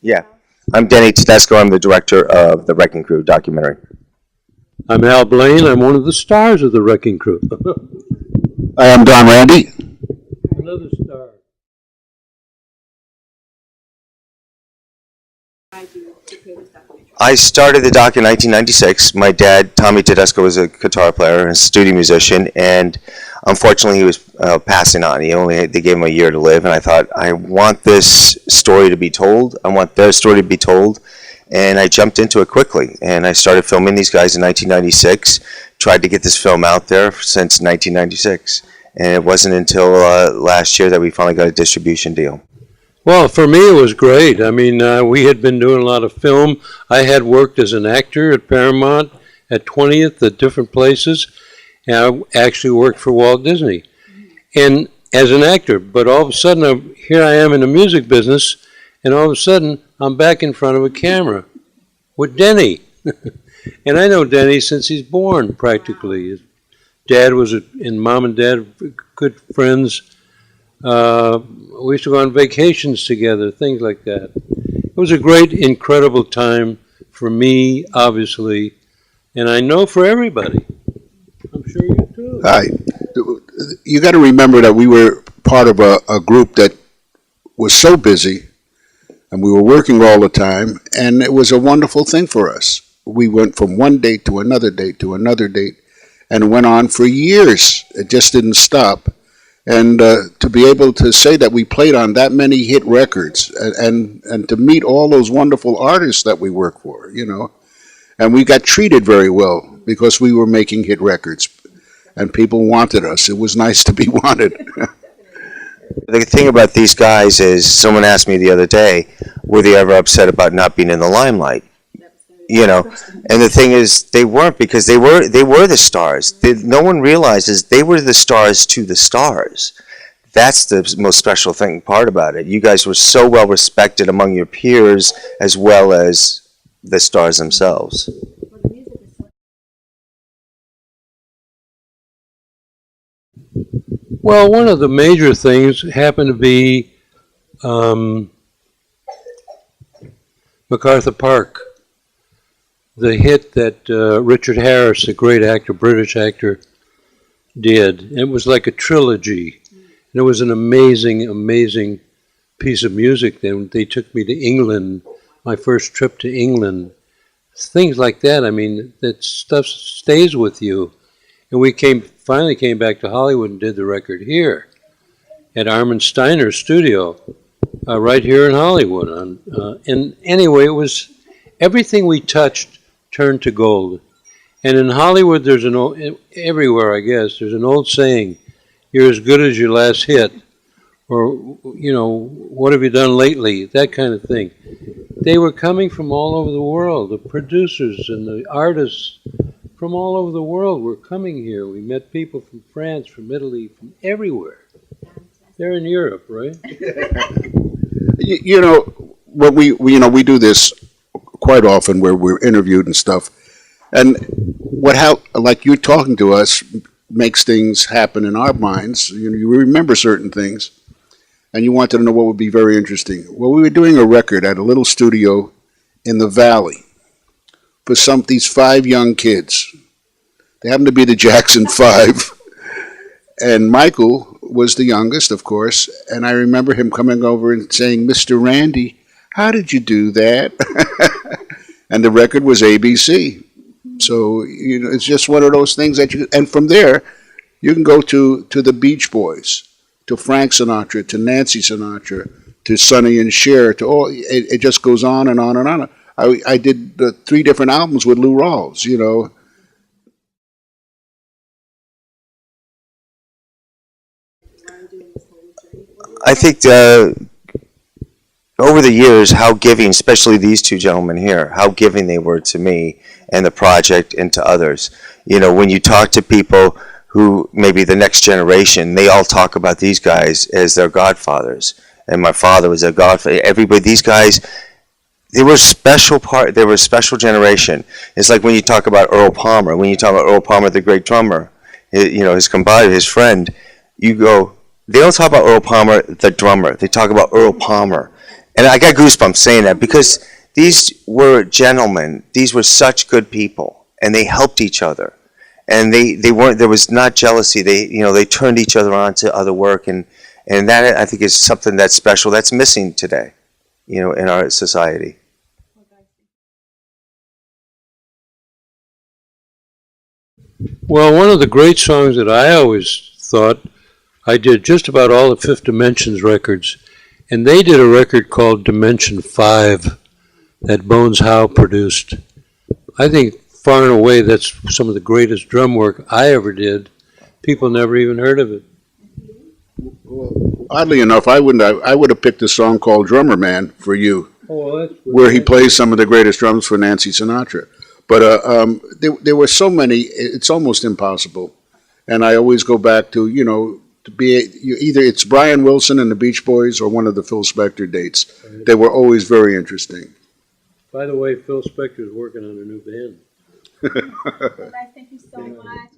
Yeah. I'm Denny Tedesco. I'm the director of the Wrecking Crew documentary. I'm Al Blaine. I'm one of the stars of the Wrecking Crew. I am Don Randy. Another star. I started the doc in 1996. My dad, Tommy Tedesco, was a guitar player and a studio musician, and unfortunately he was passing on. They gave him a year to live, and I thought, I want this story to be told. I want their story to be told, and I jumped into it quickly. And I started filming these guys in 1996, tried to get this film out there since 1996, and it wasn't until last year that we finally got a distribution deal. Well, for me it was great. I mean, we had been doing a lot of film. I had worked as an actor at Paramount, at 20th, at different places, and I actually worked for Walt Disney. And as an actor, but all of a sudden, here I am in the music business, and all of a sudden, I'm back in front of a camera with Denny. And I know Denny since he's born, practically. His dad was, and mom and dad, good friends. We used to go on vacations together, things like that. It was a great, incredible time for me, obviously, and I know for everybody. I'm sure you too. You got to remember that we were part of a group that was so busy, and we were working all the time, and it was a wonderful thing for us. We went from one date to another date to another date, and it went on for years. It just didn't stop. And to be able to say that we played on that many hit records and to meet all those wonderful artists that we work for, you know, and we got treated very well because we were making hit records and people wanted us. It was nice to be wanted. The thing about these guys is, someone asked me the other day, were they ever upset about not being in the limelight? You know, and the thing is, they weren't, because they were the stars. No one realizes they were the stars to the stars. That's the most special part about it. You guys were so well respected among your peers as well as the stars themselves. Well, one of the major things happened to be MacArthur Park. The hit that Richard Harris, a great actor, British actor, did. It was like a trilogy. And it was an amazing, amazing piece of music. Then they took me to England, my first trip to England. Things like that. I mean, that stuff stays with you. And we finally came back to Hollywood and did the record here at Armin Steiner's studio, right here in Hollywood. And anyway, it was everything we touched turned to gold. And in Hollywood, there's everywhere, I guess, there's an old saying, you're as good as your last hit, or, you know, what have you done lately, that kind of thing. They were coming from all over the world. The producers and the artists from all over the world were coming here. We met people from France, from Italy, from everywhere. They're in Europe, right? You know, what we do this quite often where we're interviewed and stuff, and like you're talking to us makes things happen in our minds. You remember certain things, and you wanted to know what would be very interesting. Well, we were doing a record at a little studio in the Valley for these 5 young kids. They happened to be the Jackson 5, and Michael was the youngest, of course, and I remember him coming over and saying, "Mr. Randy, how did you do that?" And the record was ABC. So, you know, it's just one of those things that and from there, you can go to the Beach Boys, to Frank Sinatra, to Nancy Sinatra, to Sonny and Cher, to all, it just goes on and on and on. I did 3 different albums with Lou Rawls, you know. I think over the years, how giving, especially these 2 gentlemen here, how giving they were to me and the project and to others. You know, when you talk to people who maybe the next generation, they all talk about these guys as their godfathers. And my father was a godfather. Everybody, these guys, they were a special generation. It's like when you talk about Earl Palmer. When you talk about Earl Palmer, the great drummer, you know, his compadre, his friend, you go, they don't talk about Earl Palmer, the drummer. They talk about Earl Palmer. And I got goosebumps saying that because these were gentlemen. These were such good people, and they helped each other. And they weren't. There was not jealousy. They turned each other on to other work, and that I think is something that's special. That's missing today, in our society. Well, one of the great songs that I always thought, I did just about all the Fifth Dimensions records, and they did a record called Dimension 5 that Bones Howe produced. I think far and away that's some of the greatest drum work I ever did. People never even heard of it. Well, oddly enough, I would have picked a song called Drummer Man for you, Oh, that's where he plays some of the greatest drums for Nancy Sinatra. But there were so many, it's almost impossible. And I always go back to, to be either it's Brian Wilson and the Beach Boys or one of the Phil Spector dates. They were always very interesting. By the way, Phil Spector's working on a new band. Thank you so much.